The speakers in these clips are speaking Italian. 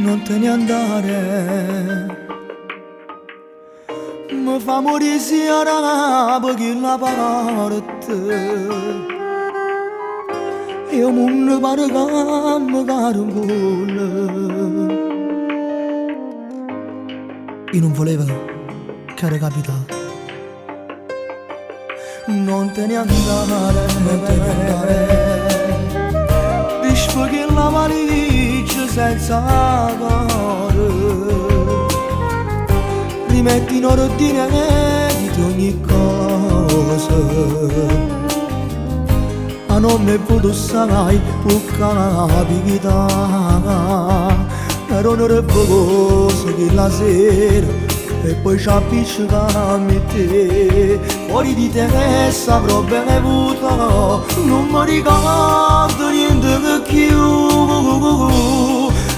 non te ne andare, mi fa morire sia perché la parte e un mondo pare che mi carambola. Io non volevo che recapitasse. Non te ne andare, non te ne andare, disfoghi la valigia senza cuore, rimetti in ordine di ogni cosa, ma non mi posso sai può capire, però non è cosa che la sera e poi ci appiccicami te, fuori di testa proprio bevuta, non mi ricordo niente che più,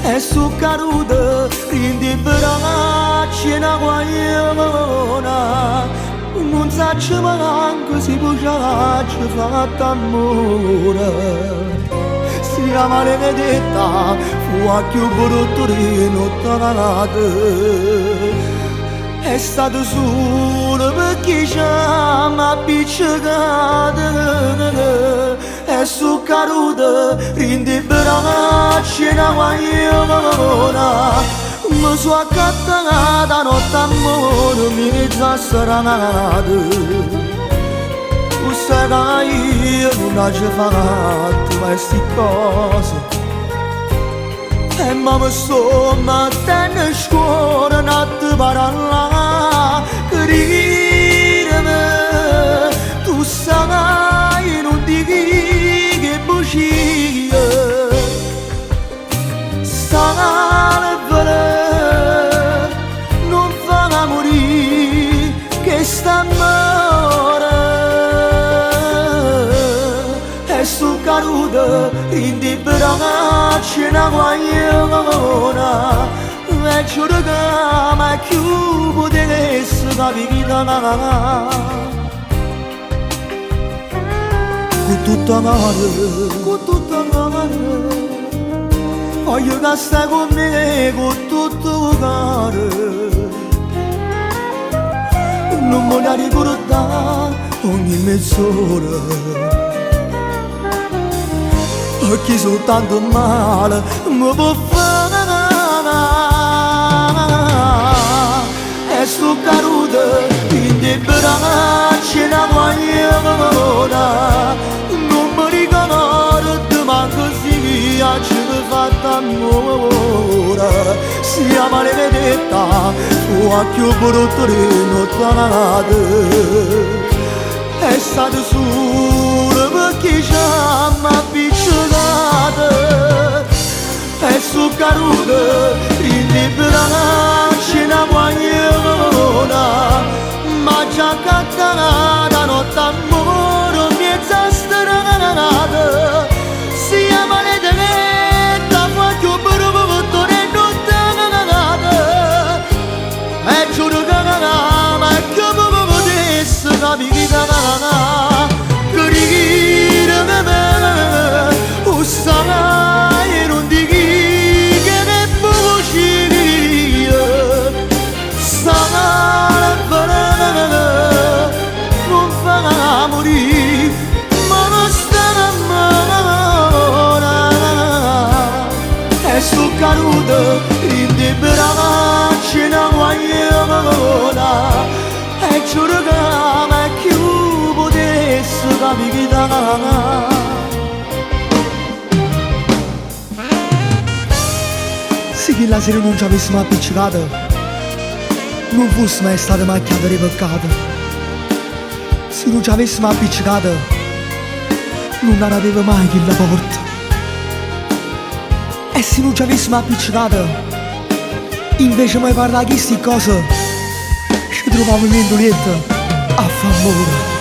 e su caduta rindi braccia una guagliona, non saccio manco se poi ci fatto amore. Si la maledetta fu a più brutto di notte. È stato solo perché ci mi appiccicata e su caduta rindi braccia una guagliona, mi sono accattata notte amore mezza serenata. Tu sai che io non ho fatto queste cose e mi sto mettendo in scuola notte parla che dirmi tu sai non dici che bugie sale bene non fa morire che sta amore e su caduta rindi braccia una guagliona e giuro che mai più potessi capire con tutta mare voglio che stai con me con tutto cuore non me la ricordare ogni mezz'ora perché soltanto male mi può fare e sto caduta in braccia una guagliona non mi ricordo manco se ci mi fatto amore sia maledetta tu a più brutto di notte è stato solo perché ci mi appiccicata e su caduta in braccia una guagliona ma già cantata notte amore mezza strenata sia maledetta fa più brutto di notte e giuro che ma che potessi capire sai non dici che ne bugie sale bene non fa morire ma non sta amore e su caduta in braccia una guagliona e giuro che mai più potessi capire. Se che la sera non ci avessimo appiccicato non fosse mai stata macchiata di peccato. Se non ci avessimo appiccicato non aveva mai chi la porta. E se non ci avessimo appiccicato invece mai parlare di queste cose ci trovavamo in indolietta a fa amore.